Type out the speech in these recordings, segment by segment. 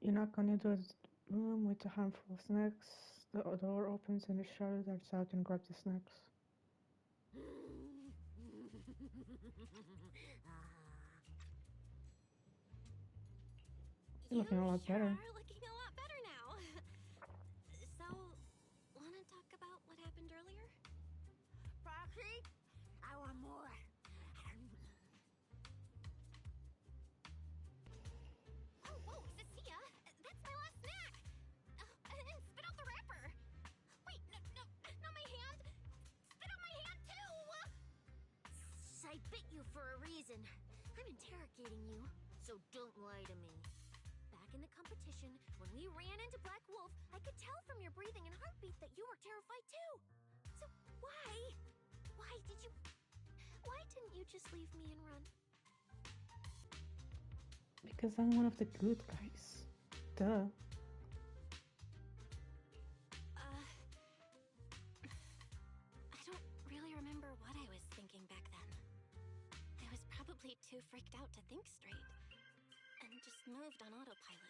You knock on the door of the room with a handful of snacks. The door opens and a shadow darts out and grabs the snacks. You're Looking a lot sure better. are looking a lot better now. So, wanna talk about what happened earlier? Proxy, I want more. Oh, whoa, Cissia! That's my last snack! And spit out the wrapper! Wait, no, not my hand! Spit out my hand, too! I bit you for a reason. I'm interrogating you, so don't lie to me. Back in the competition, when we ran into Black Wolf, I could tell from your breathing and heartbeat that you were terrified too. So why? Why didn't you just leave me and run? Because I'm one of the good guys. Duh. I don't really remember what I was thinking back then. I was probably too freaked out to think straight. And just moved on autopilot.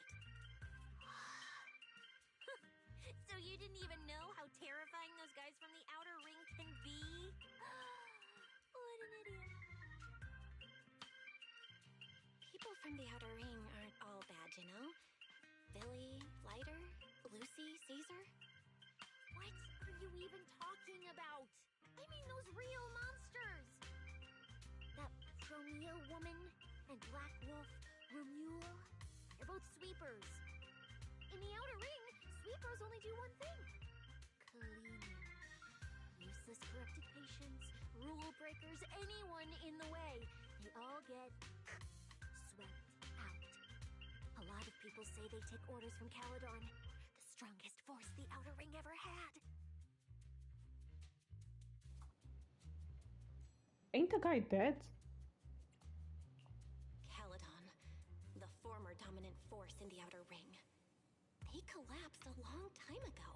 So you didn't even know how terrifying those guys from the outer ring can be? What an idiot. People from the outer ring aren't all bad, you know? Billy, Lighter, Lucy, Caesar. What are you even talking about? I mean those real monsters! That Romeo woman and Black Wolf, Romulo, they're both sweepers. In the outer ring, sweepers only do one thing. Cleaning. Useless corrupted patients, rule breakers, anyone in the way. They all get swept out. A lot of people say they take orders from Caledon, the strongest force the outer ring ever had. Ain't the guy dead? Caledon, the former dominant force in the outer ring. They collapsed a long time ago.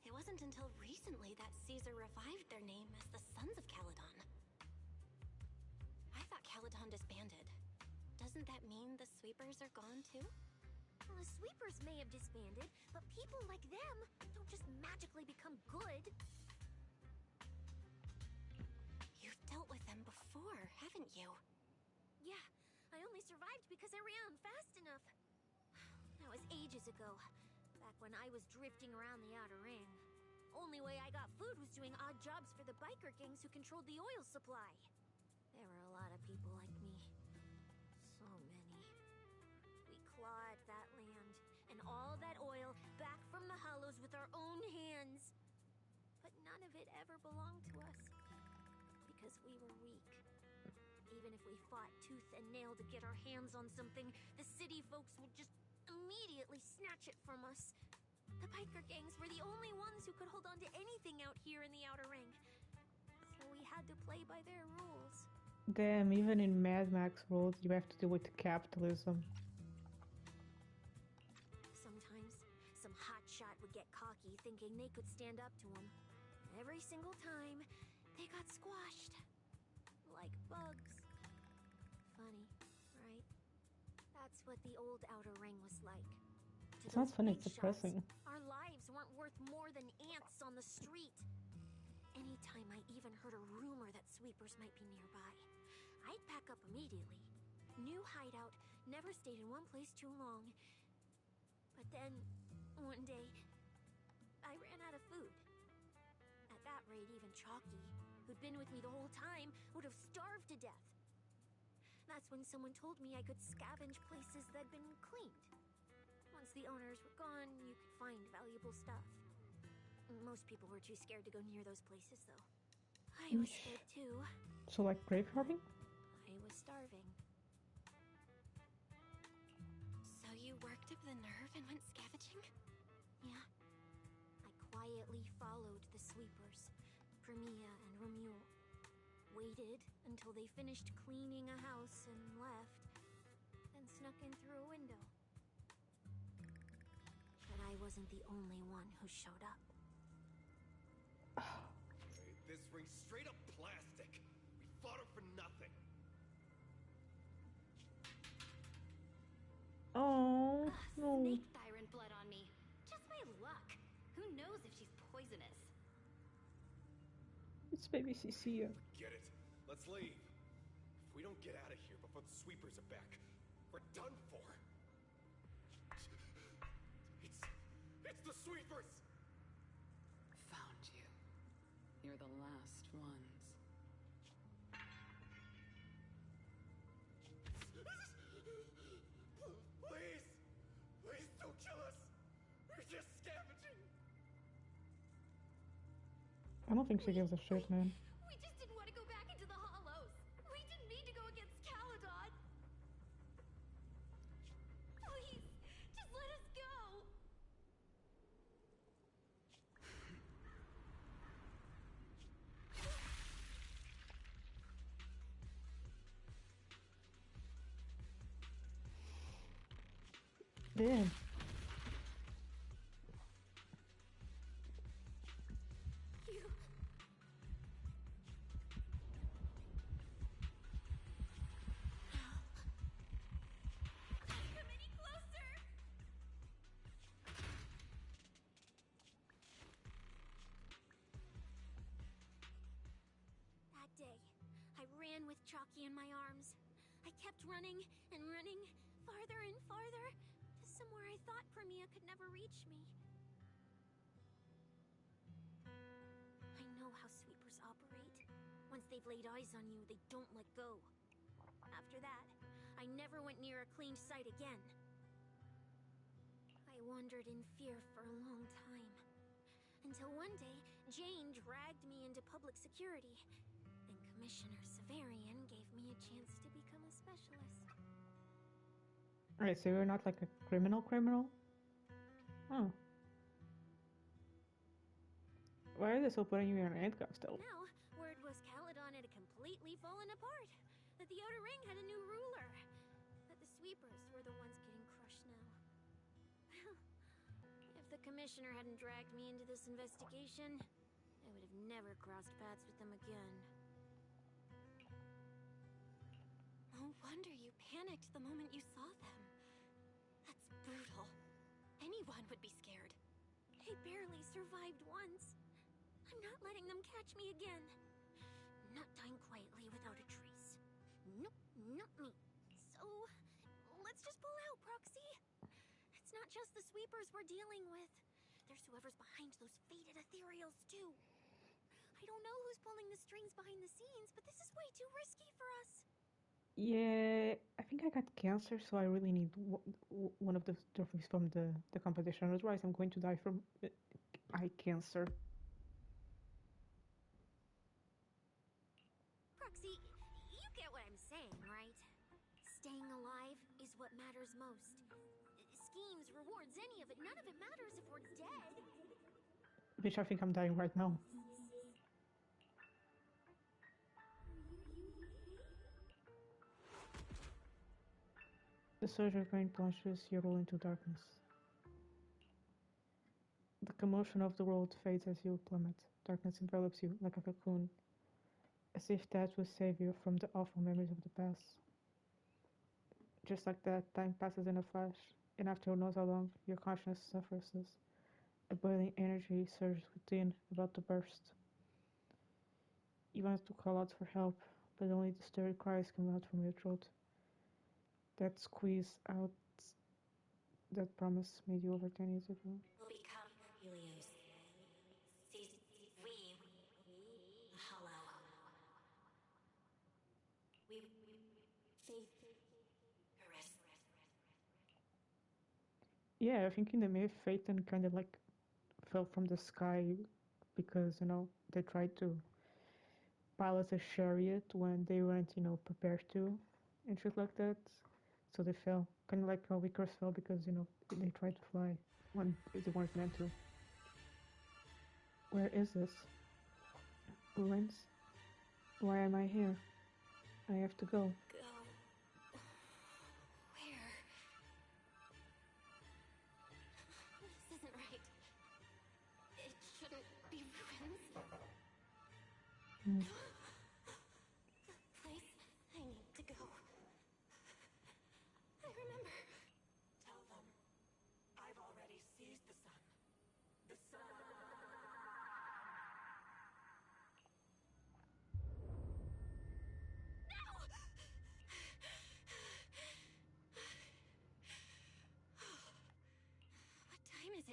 It wasn't until recently that Caesar revived their name as the Sons of Caledon. I thought Caledon disbanded. Doesn't that mean the sweepers are gone too? Well, the sweepers may have disbanded, but people like them don't just magically become good. You've dealt with them before, haven't you? Yeah, I only survived because I ran fast enough. That was ages ago, back when I was drifting around the outer ring. Only way I got food was doing odd jobs for the biker gangs who controlled the oil supply. There were a lot of people like me. So many. We clawed that land, and all that oil back from the hollows with our own hands. But none of it ever belonged to us. Because we were weak. Even if we fought tooth and nail to get our hands on something, the city folks would just immediately snatch it from us. The biker gangs were the only ones who could hold on to anything out here in the outer ring. So we had to play by their rules. Damn, even in Mad Max world, you have to deal with capitalism. Sometimes, some hotshot would get cocky thinking they could stand up to him. Every single time, they got squashed. Like bugs. Funny, right? That's what the old outer ring was like. To Sounds those funny, big it's depressing. shots, our lives weren't worth more than ants on the street. Anytime I even heard a rumor that sweepers might be nearby, I'd pack up immediately. New hideout, never stayed in one place too long. But then, one day, I ran out of food. At that rate, even Chalky, who'd been with me the whole time, would have starved to death. That's when someone told me I could scavenge places that'd been cleaned. Once the owners were gone, you could find valuable stuff. Most people were too scared to go near those places, though. I was scared too. So like graveyarding? I was starving. So you worked up the nerve and went scavenging? Yeah. I quietly followed the sweepers, Premia and Romulo. Waited until they finished cleaning a house and left, then snuck in through a window. But I wasn't the only one who showed up. This ring's straight up plastic. We fought it for nothing. Oh, no. Snake poisonous. It's baby Cissia. Get it. Let's leave. If we don't get out of here before the sweepers are back, we're done for. It's the sweepers! Found you. You're the last ones. Please! Please don't kill us! We're just scavenging! I don't think she gives a shit, man. We just didn't want to go back into the hollows. We didn't mean to go against Caledon. Please, just let us go. Damn. You... Come any closer. That day, I ran with Chalky in my arms. I kept running and running, farther and farther, to somewhere I thought Premia could never reach me. I know how sweepers operate. Once they've laid eyes on you, they don't let go. After that, I never went near a cleaned site again. I wandered in fear for a long time. Until one day, Jane dragged me into public security, and Commissioner Severian gave me a chance to become a specialist. Alright, so you're not like a criminal? Oh. Why are they still putting you in handcuffs still? Now, word was Caledon had completely fallen apart, that the Outer Ring had a new ruler, that the sweepers were the ones getting crushed now. Well, if the Commissioner hadn't dragged me into this investigation, I would have never crossed paths with them again. No wonder you panicked the moment you saw them. That's brutal. Anyone would be scared. I barely survived once. I'm not letting them catch me again. Not dying quietly without a trace. Nope, not me. So, let's just pull out, Proxy. It's not just the sweepers we're dealing with. There's whoever's behind those faded ethereals, too. I don't know who's pulling the strings behind the scenes, but this is way too risky for us. Yeah, I think I got cancer, so I really need one of the trophies from the competition. Otherwise, I'm going to die from eye cancer. Proxy, you get what I'm saying, right? Staying alive is what matters most. Schemes, rewards, any of it, none of it matters if we're dead. Bitch, I think I'm dying right now. The surge of rain plunges your role into darkness. The commotion of the world fades as you plummet. Darkness envelops you like a cocoon, as if that would save you from the awful memories of the past. Just like that, time passes in a flash, and after who knows how long, your consciousness surfaces. A boiling energy surges within, about to burst. You want to call out for help, but only the stirred cries come out from your throat. That squeeze out that promise made you over 10 years ago. We'll become Helios. We, the Hollow. We, faith, Paris. Yeah, I think in the myth, Phaeton kind of like fell from the sky because, they tried to pilot a chariot when they weren't, prepared to, and shit like that. So they fell. Kind of like how Icarus fell because, they tried to fly when they weren't meant to. Where is this? Ruins? Why am I here? I have to go. Go. Where? This isn't right. It shouldn't be ruins. Mm. The place I need to go. I remember. Tell them I've already seized the sun. The sun!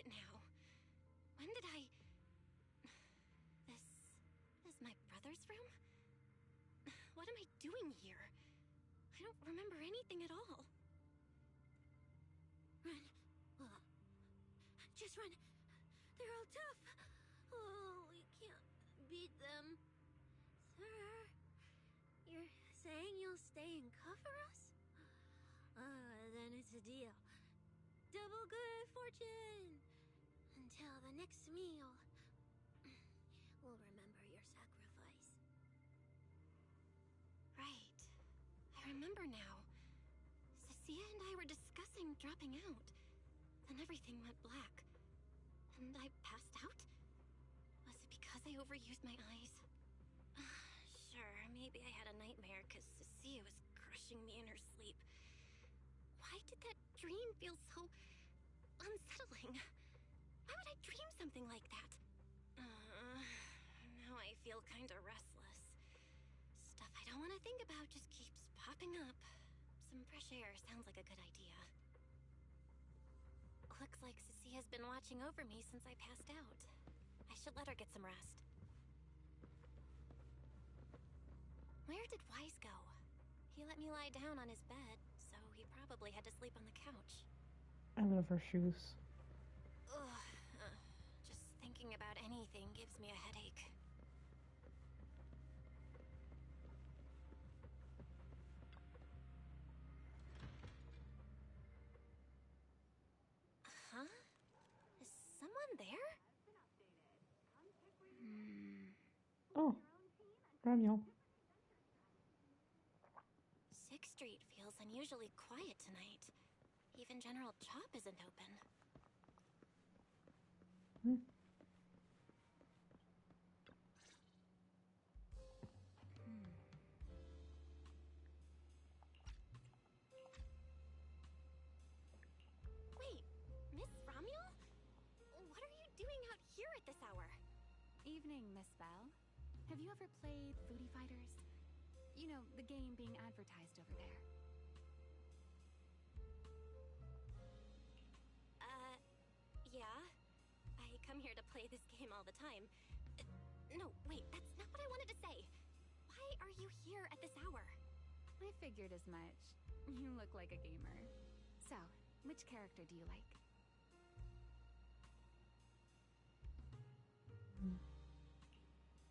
it now. When did I... This is my brother's room? What am I doing here? I don't remember anything at all. Run. Just run. They're all tough. Oh, we can't beat them. Sir, you're saying you'll stay and cover us? Then it's a deal. Double good fortune! Until the next meal. We'll remember your sacrifice. Right. I remember now. Cissia and I were discussing dropping out. Then everything went black. And I passed out? Was it because I overused my eyes? Sure, maybe I had a nightmare because Cissia was crushing me in her sleep. Why did that dream feel so unsettling? Why would I dream something like that? Now I feel kinda restless. Stuff I don't want to think about just keeps popping up. Some fresh air sounds like a good idea. Looks like Cissia's been watching over me since I passed out. I should let her get some rest. Where did Wise go? He let me lie down on his bed, so he probably had to sleep on the couch. I love her shoes. Ugh. Just thinking about anything gives me a headache. Huh? Is someone there? Oh, Ramyo. 6th Street feels unusually quiet tonight. Even General Chop isn't open. Wait, Miss Romuel? What are you doing out here at this hour? Evening, Miss Bell. Have you ever played Foodie Fighters? You know, the game being advertised over there. Yeah. I come here to play this game all the time. No, wait, that's not what I wanted to say. Why are you here at this hour? I figured as much. You look like a gamer. So, which character do you like?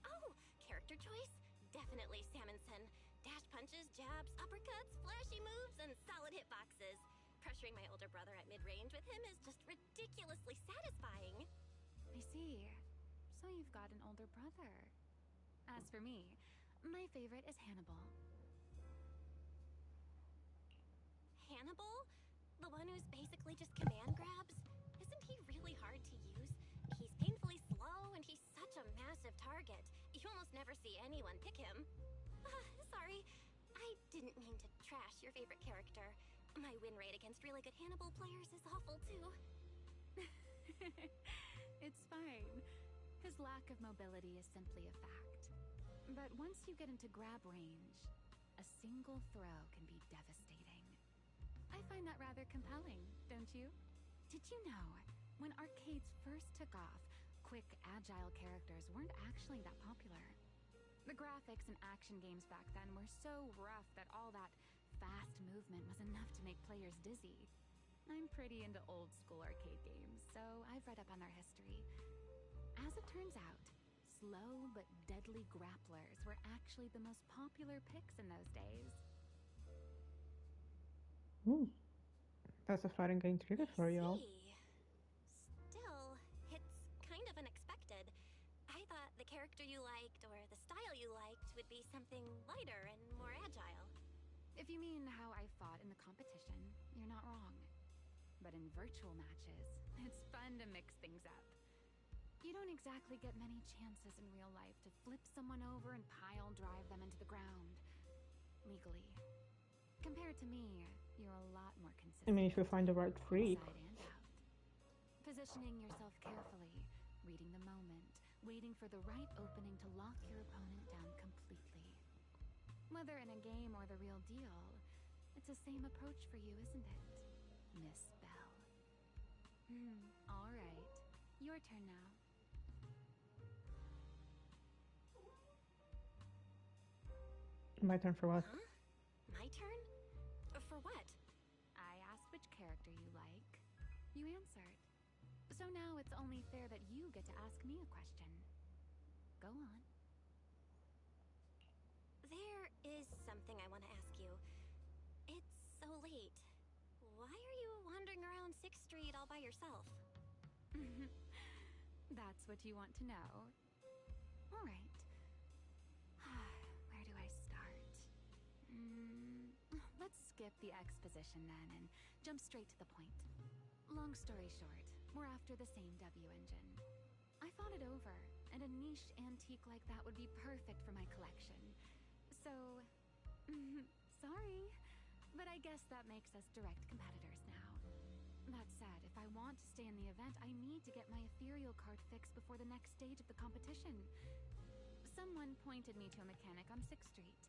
Oh, character choice? Definitely Salmonson. Dash punches, jabs, uppercuts, flashy moves, and solid hitboxes. Pressuring my older brother at mid-range with him is just ridiculously satisfying. I see. So you've got an older brother. As for me, my favorite is Hannibal. Hannibal? The one who's basically just command grabs? Isn't he really hard to use? He's painfully slow, and he's such a massive target. You almost never see anyone pick him. Sorry. I didn't mean to trash your favorite character. My win rate against really good Hannibal players is awful, too. It's fine. His lack of mobility is simply a fact. But once you get into grab range, a single throw can be devastating. I find that rather compelling, don't you? Did you know, when arcades first took off, quick, agile characters weren't actually that popular. The graphics in action games back then were so rough that all that fast movement was enough to make players dizzy. I'm pretty into old school arcade games, so I've read up on their history. As it turns out, slow but deadly grapplers were actually the most popular picks in those days. Ooh, that's a fighting game trigger for y'all. Still, it's kind of unexpected. I thought the character you liked or the style you liked would be something lighter and more agile. If you mean how I fought in the competition, you're not wrong. But in virtual matches, it's fun to mix things up. You don't exactly get many chances in real life to flip someone over and pile drive them into the ground. Legally. Compared to me, you're a lot more consistent. I mean, if you find the right freak. Inside and out. Positioning yourself carefully, reading the moment, waiting for the right opening to lock your opponent down completely. Whether in a game or the real deal, it's the same approach for you, isn't it, Miss Bell? All right. Your turn now. My turn for what? Huh? My turn? For what? I asked which character you like. You answered. So now it's only fair that you get to ask me a question. Go on. There is something I want to ask you. It's so late. Why are you wandering around 6th Street all by yourself? That's what you want to know. All right. Where do I start? Let's skip the exposition then and jump straight to the point. Long story short, we're after the same W engine. I thought it over, and a niche antique like that would be perfect for my collection. So, sorry, but I guess that makes us direct competitors now. That said, if I want to stay in the event, I need to get my ethereal card fixed before the next stage of the competition. Someone pointed me to a mechanic on 6th Street.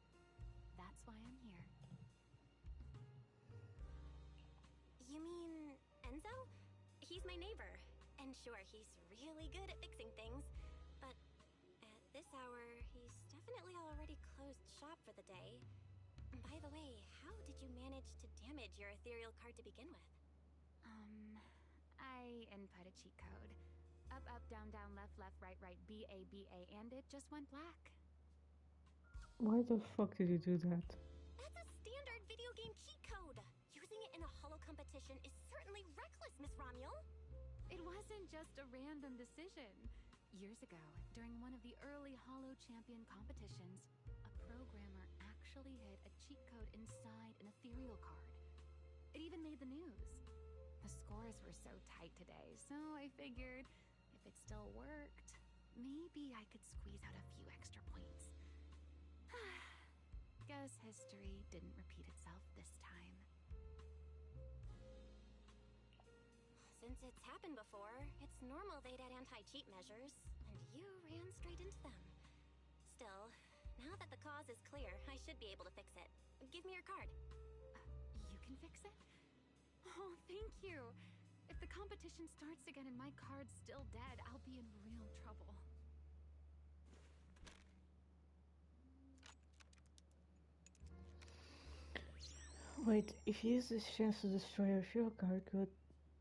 That's why I'm here. You mean Enzo? He's my neighbor. And sure, he's really good at fixing things. But at this hour, he's definitely already closed shop for the day. By the way, how did you manage to damage your ethereal card to begin with? I input a cheat code. Up, up, down, down, left, left, right, right, B, A, B, A, and it just went black. Why the fuck did you do that? That's a standard video game cheat code. Using it in a holo competition is certainly reckless, Miss Romuel. It wasn't just a random decision. Years ago, during one of the early Holo Champion competitions, a programmer actually hid a cheat code inside an ethereal card. It even made the news. The scores were so tight today, so I figured if it still worked, maybe I could squeeze out a few extra points. Guess history didn't repeat itself this time. Since it's happened before, it's normal they'd add anti-cheat measures, and you ran straight into them. Still, now that the cause is clear, I should be able to fix it. Give me your card. You can fix it? Oh, thank you. If the competition starts again and my card's still dead, I'll be in real trouble. Wait, if you use this chance to destroy your shield card, good.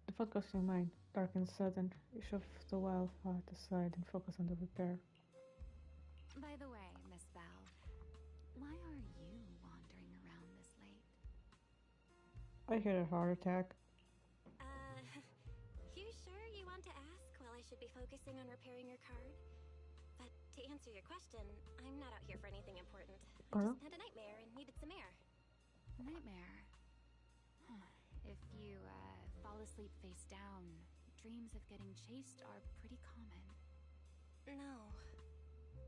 The fuck goes your mind? Dark and sudden, you shove the wild heart aside and focus on the repair. By the way, Miss Bell, why are you wandering around this late? I had a heart attack. You sure you want to ask while I should be focusing on repairing your card? But to answer your question, I'm not out here for anything important. I just had a nightmare and needed some air. Nightmare? If you, fall asleep face down, dreams of getting chased are pretty common. No.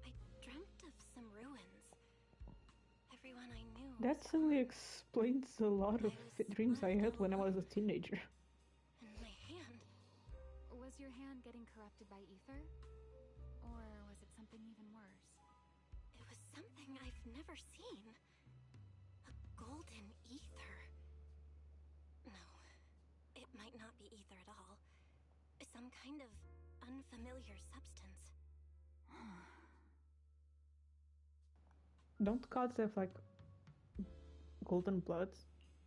I dreamt of some ruins. Everyone I knew. That suddenly explains a lot of dreams I had when I was a teenager. And my hand. Was your hand getting corrupted by ether? Or was it something even worse? It was something I've never seen. A golden ether. No, it might not be ether at all. Some kind of unfamiliar substance. Don't gods have like golden blood?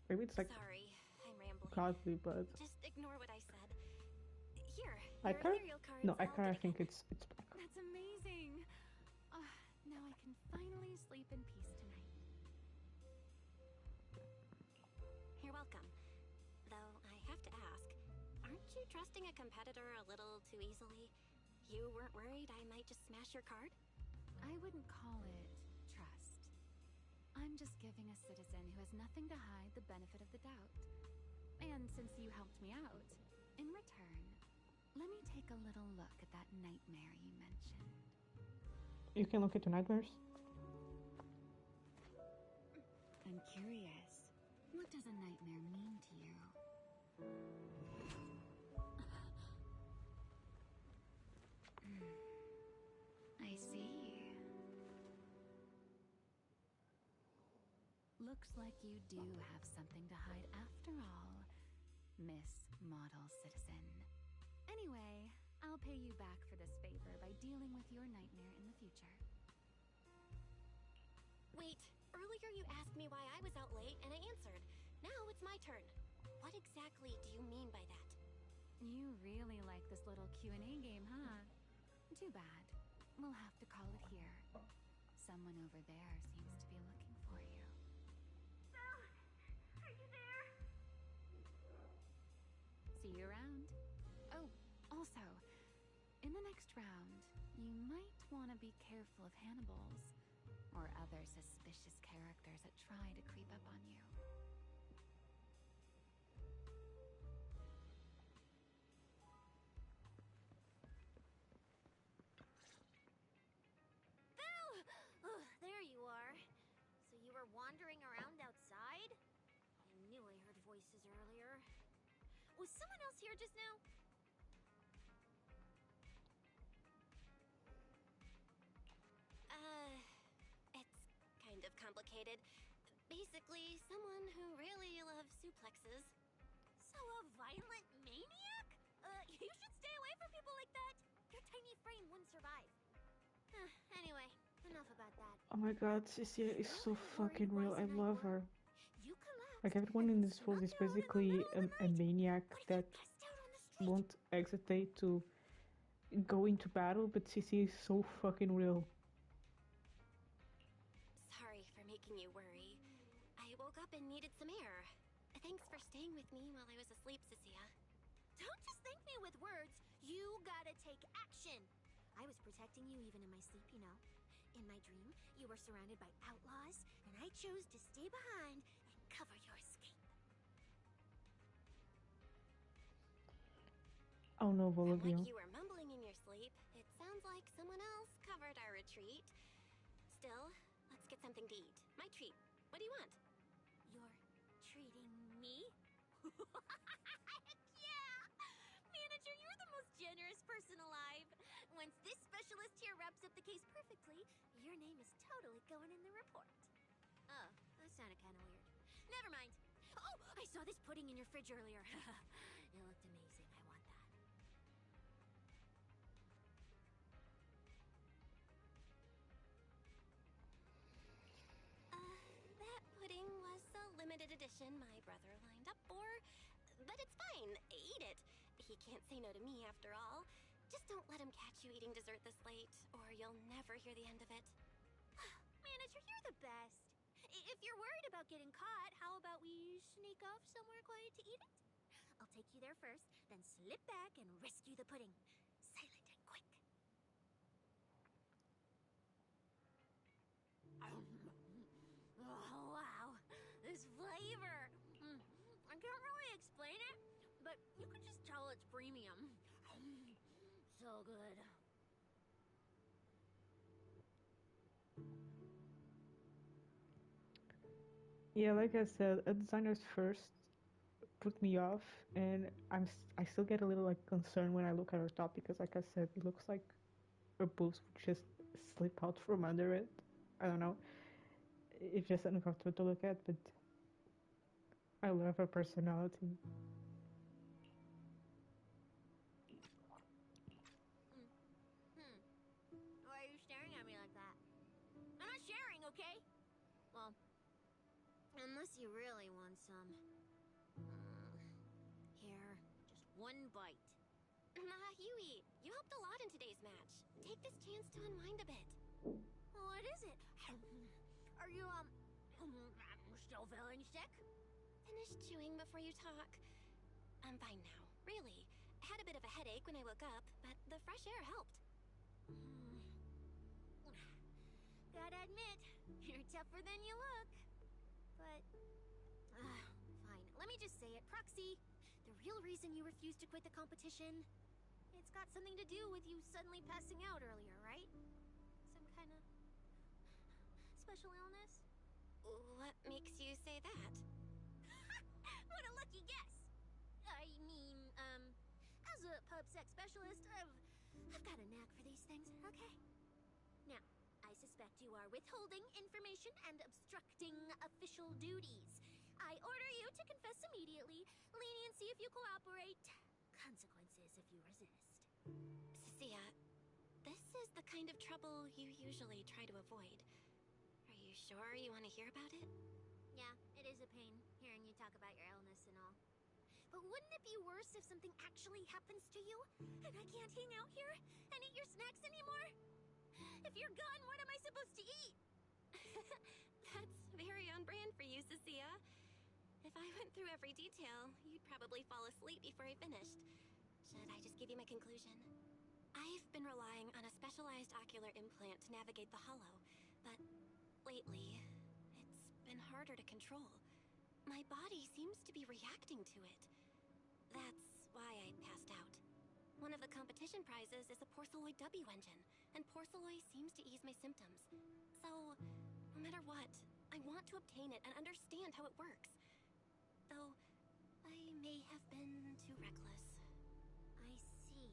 Maybe it's like Sorry, I'm rambling. godly blood. Just ignore what I said. Here, Icar? your ethereal card's No, all Icar, I good think again. it's black. That's amazing! Now I can finally sleep in peace tonight. You're welcome. Though I have to ask, aren't you trusting a competitor a little too easily? You weren't worried I might just smash your card? I wouldn't call it trust. I'm just giving a citizen who has nothing to hide the benefit of the doubt. And since you helped me out, in return, let me take a little look at that nightmare you mentioned. You can look into nightmares? I'm curious. What does a nightmare mean to you? I see. Looks like you do have something to hide after all, Miss Model Citizen. Anyway, I'll pay you back for this favor by dealing with your nightmare in the future. Wait, earlier you asked me why I was out late, and I answered. Now it's my turn. What exactly do you mean by that? You really like this little Q&A game, huh? Too bad. We'll have to call it here. Someone over there seems to be looking for you. Belle, are you there? See you around. Oh, also, in the next round, you might want to be careful of Hannibals or other suspicious characters that try to creep up on you. Belle! Oh, there you are. So you were wandering around outside? I knew I heard voices earlier. Was someone else here just now? It's kind of complicated. Basically, someone who really loves suplexes. So a violent maniac? You should stay away from people like that. Your tiny frame wouldn't survive. Anyway, enough about that. Oh my god, Cissia is so fucking real. I love her. You collapsed. Like everyone in this world is basically a maniac that won't hesitate to go into battle, but Cissia is so fucking real. Sorry for making you worry. I woke up and needed some air. Thanks for staying with me while I was asleep, Cissia. Don't just thank me with words. You gotta take action. I was protecting you even in my sleep, you know. In my dream, you were surrounded by outlaws, and I chose to stay behind and cover your escape. Oh no, all From of you. what you were mumbling in your sleep, it sounds like someone else covered our retreat. Still, let's get something to eat. My treat. What do you want? You're treating me? Heck yeah! Manager, you're the most generous person alive. Once this specialist here wraps up the case perfectly, your name is totally going in the report. Oh, that sounded kind of weird. Never mind. Oh, I saw this pudding in your fridge earlier. It looked amazing. I want that. That pudding was a limited edition my brother lined up for. But it's fine. Eat it. He can't say no to me after all. Just don't let him catch you eating dessert this late, or you'll never hear the end of it. Manager, you're the best. If you're worried about getting caught, how about we sneak off somewhere quiet to eat it? I'll take you there first, then slip back and rescue the pudding. Silent and quick. Oh, wow. This flavor. I can't really explain it, but you can just tell it's premium. So good. Yeah, like I said, a designer's first put me off, and I still get a little like concerned when I look at her top because, like I said, it looks like her boobs would just slip out from under it. I don't know. It's just uncomfortable to look at, but I love her personality. Why are you staring at me like that? I'm not sharing, okay? Well, unless you really want some. Here, just one bite. Nah, you eat. You helped a lot in today's match. Take this chance to unwind a bit. What is it? Are you, still feeling sick? Finish chewing before you talk. I'm fine now, really. I had a bit of a headache when I woke up, but the fresh air helped. Gotta admit, you're tougher than you look. But, fine. Let me just say it. Proxy, the real reason you refused to quit the competition, it's got something to do with you suddenly passing out earlier, right? Some kind of special illness? What makes you say that? What a lucky guess! I mean, as a pub sex specialist, I've got a knack for these things, okay? Now, I suspect you are withholding information and obstructing official duties. I order you to confess immediately. Leniency if you cooperate. Consequences if you you resist. Cissia, this is the kind of trouble you usually try to avoid. Are you sure you want to hear about it? Yeah, it is a pain hearing you talk about your illness and all. But wouldn't it be worse if something actually happens to you and I can't hang out here and eat your snacks anymore? If you're gone, what am I supposed to eat? That's very on brand for you, Cissia. If I went through every detail, you'd probably fall asleep before I finished. Should I just give you my conclusion? I've been relying on a specialized ocular implant to navigate the hollow, but lately, it's been harder to control. My body seems to be reacting to it. That's why I passed out. One of the competition prizes is a Porceloid W engine, and Porceloid seems to ease my symptoms. So, no matter what, I want to obtain it and understand how it works. Though, I may have been too reckless. I see.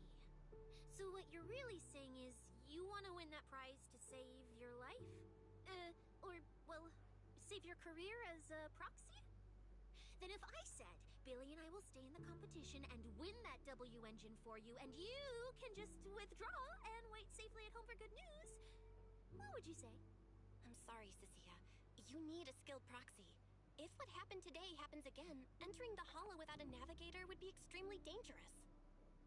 So what you're really saying is you want to win that prize to save your life? Or, well, save your career as a proxy? Then if I said, Billy and I will stay in the competition and win that W engine for you, and you can just withdraw and wait safely at home for good news, what would you say? I'm sorry, Cissia. You need a skilled proxy. If what happened today happens again, entering the hollow without a navigator would be extremely dangerous.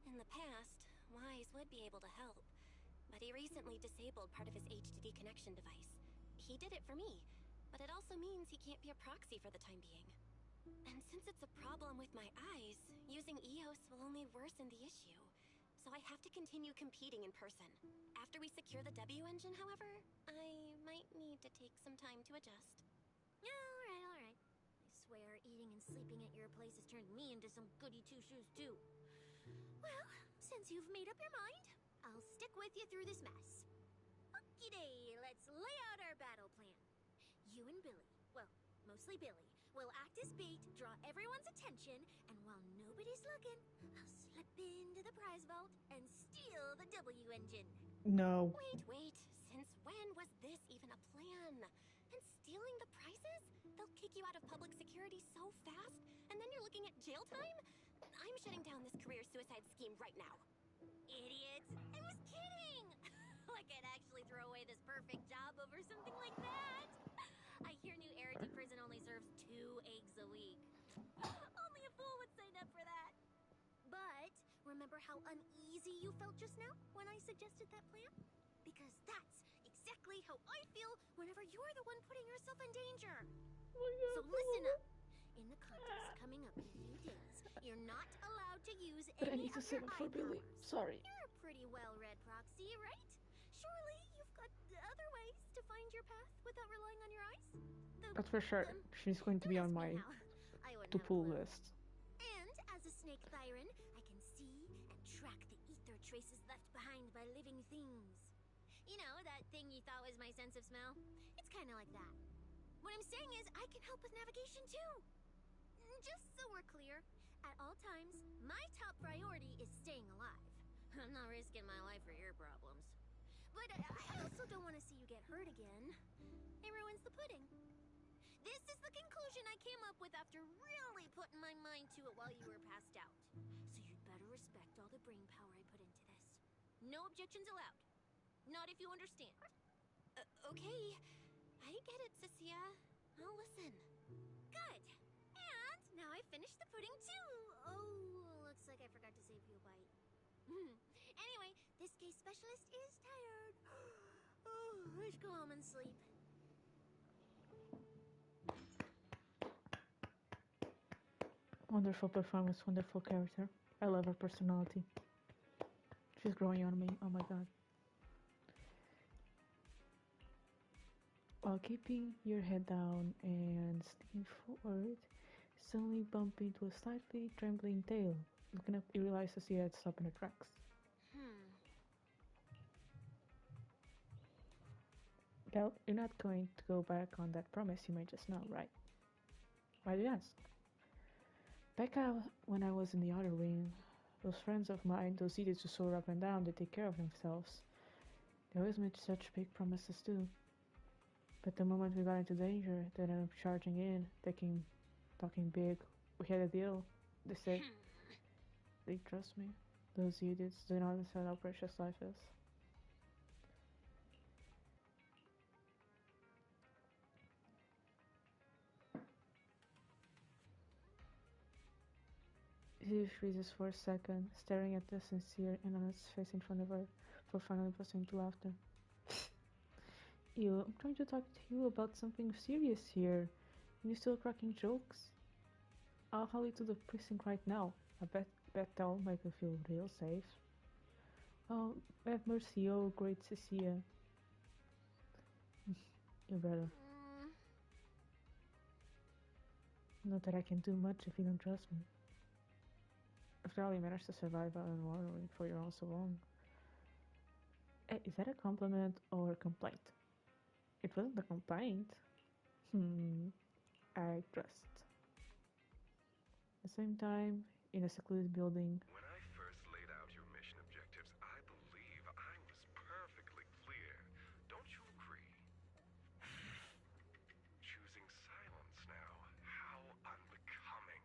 In the past, Wise would be able to help, but he recently disabled part of his H2D connection device. He did it for me, but it also means he can't be a proxy for the time being. And since it's a problem with my eyes, using EOS will only worsen the issue. So I have to continue competing in person. After we secure the W engine, however, I might need to take some time to adjust. Alright. I swear eating and sleeping at your place has turned me into some goody two-shoes too. Well, since you've made up your mind, I'll stick with you through this mess. Okie day, let's lay out our battle plan. You and Billy, well, mostly Billy, will act as bait, draw everyone's attention, and while nobody's looking, I'll slip into the prize vault and steal the W engine. No. Wait. Since when was this even a plan? And stealing the prizes? They'll kick you out of public security so fast, and then you're looking at jail time? I'm shutting down this career suicide scheme right now. Idiots! I was kidding! Like I'd actually throw away this perfect job over something like that. I hear New Arity Prison only serves 2 eggs a week. Only a fool would sign up for that. But remember how uneasy you felt just now when I suggested that plan? Because that's exactly how I feel whenever you're the one putting yourself in danger. So listen up. In the contest coming up in a few days, you're not allowed to use But I any need to of save your it for eye Billy. powers. Sorry. You're a pretty well-read proxy, right? Surely you've got other ways to find your path without relying on your eyes? That's for sure. She's going to be don't on ask my me how. I wouldn't to have a pull clue. list. And as a snake Thyron, I can see and track the ether traces left behind by living things. You know, that thing you thought was my sense of smell? It's kind of like that. What I'm saying is, I can help with navigation too. Just so we're clear, at all times, my top priority is staying alive. I'm not risking my life for your problems. But I also don't want to see you get hurt again. It ruins the pudding. This is the conclusion I came up with after really putting my mind to it while you were passed out. So you'd better respect all the brain power I put into this. No objections allowed. Not if you understand. Okay. I get it, Cissia. I'll listen. Good. And now I finished the pudding too. Oh, looks like I forgot to save you a bite. Anyway, this case specialist is tired. Oh, I should go home and sleep. Wonderful performance, wonderful character. I love her personality. She's growing on me. Oh my god. While keeping your head down and sticking forward, suddenly bump into a slightly trembling tail. Looking up, you realize to see it stop in her tracks. Well, you're not going to go back on that promise you made just now, right? Why do you ask? Back out when I was in the other wing, those friends of mine, those idiots who soar up and down, they take care of themselves. They always made such big promises too. But the moment we got into danger, they ended up charging in, talking big. We had a deal. They said, they trust me. Those idiots do not understand how precious life is. She freezes for a second, staring at the sincere and honest face in front of her, before finally bursting into laughter. You, I'm trying to talk to you about something serious here. And you're still cracking jokes? I'll haul you to the precinct right now. I bet that'll make you feel real safe. Oh, have mercy, oh great Cissia. You better. Not that I can do much if you don't trust me. After all, you managed to survive out in water for your own so long. Is that a compliment or a complaint? It wasn't a complaint. I trust. At the same time, in a secluded building. When I first laid out your mission objectives, I believe I was perfectly clear. Don't you agree? Choosing silence now. How unbecoming.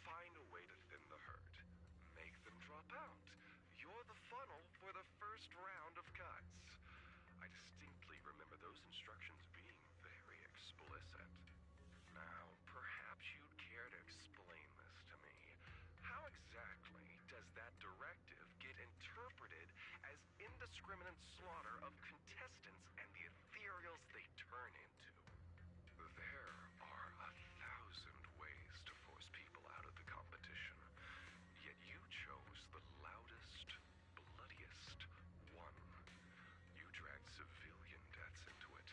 Find a way to thin the herd. Make them drop out. You're the funnel for the first round of cuts. I distinctly remember those instructions being very explicit. Now, perhaps you'd care to explain this to me. How exactly does that directive get interpreted as indiscriminate slaughter of contestants and the ethereals they turn into? There are 1,000 ways to force people out of the competition, yet you chose the loudest, bloodiest one. You dragged civilian deaths into it,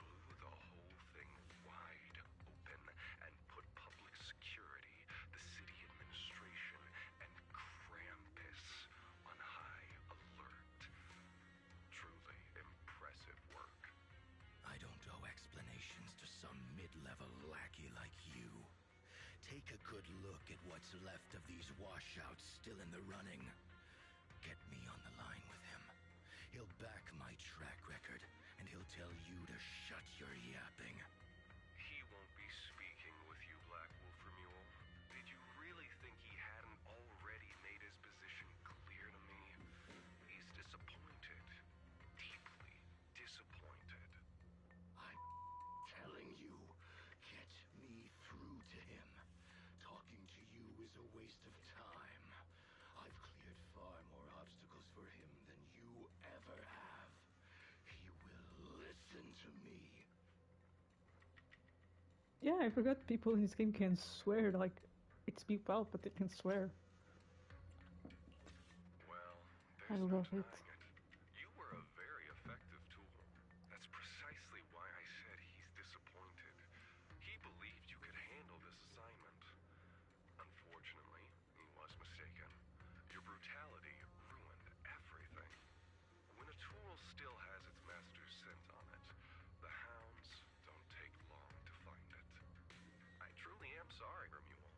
blew the whole thing wide open, and put public security, the city administration, and Krampus on high alert. Truly impressive work. I don't owe explanations to some mid-level lackey like you. Take a good look at what's left of these washouts still in the running. Get me on the line with him. He'll back my track record, and he'll tell you to shut your yapping. He won't be speaking with you, Black Wolf Mule. Did you really think he hadn't already made his position clear to me? He's disappointed. Deeply disappointed. I'm telling you, get me through to him. Talking to you is a waste of time. I've cleared far more obstacles for him than you ever have. He will listen to me. Yeah, I forgot people in this game can swear, like, it's beep out, but they can swear. Well, I there's no love it. denying it. You were a very effective tool. That's precisely why I said he's disappointed. He believed you could handle this assignment. Unfortunately, he was mistaken. Your brutality ruined everything. When a tool still has its master's scent on it, the hounds don't take long to find it. I truly am sorry, Mule.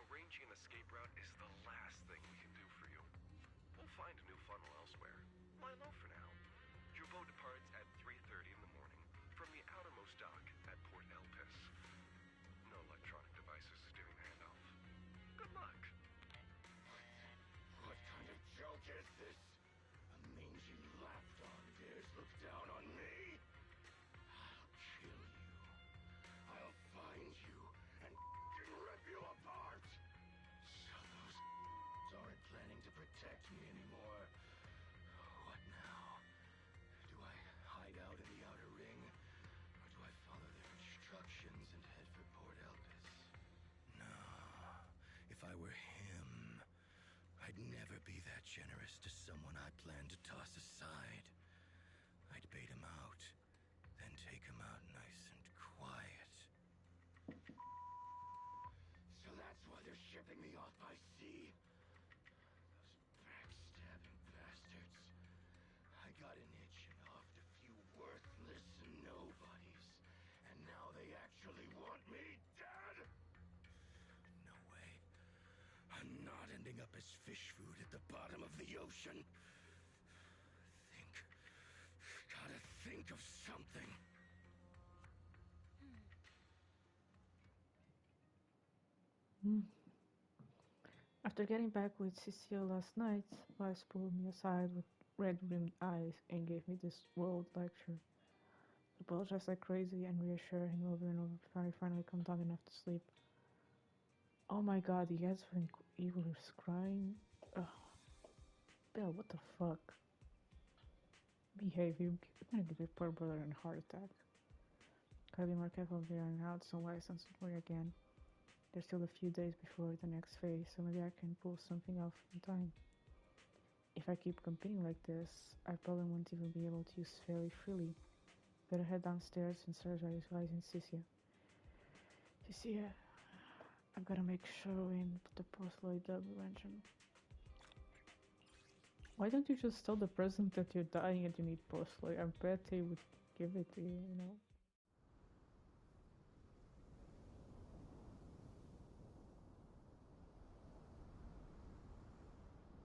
Arranging an escape route is the last thing we can do for you. We'll find a new funnel elsewhere. Lie low for now. Your boat departs at 3:30 in the morning from the outermost dock at Port Elpis. No electronic devices is doing the handoff. Good luck. What kind of joke is this? A mangy lapdog dares look down on me? I'll kill you. I'll find you and rip you apart. So those aren't planning to protect me anymore. What now? Do I hide out in the outer ring? Or do I follow their instructions and head for Port Elpis? No. If I were him, I'd never be that generous to someone I planned to toss aside. I'd bait him out, then take him out nice and quiet. So that's why they're shipping me off by sea. Those backstabbing bastards. I got an itch and offed a few worthless nobodies, and now they actually want me dead? No way. I'm not ending up as fish food at the bottom of the ocean. Gotta think of something. After getting back with Cissia last night, Vice pulled me aside with red-rimmed eyes and gave me this world lecture. I apologized like crazy and reassured him over and over before I finally calmed down enough to sleep. Oh my god, you guys when evil is crying? Ugh. Bill, what the fuck? Behave, you're gonna give your poor brother a heart attack. Gotta be more careful of veering out, so why sounds worry again. There's still a few days before the next phase, so maybe I can pull something off in time. If I keep competing like this, I probably won't even be able to use fairy freely. Better head downstairs and start visualizing Cissia. Cissia, I've gotta make sure and put the postloid double engine. Why don't you just tell the president that you're dying and you need postloid? I bet he would give it to you, you know?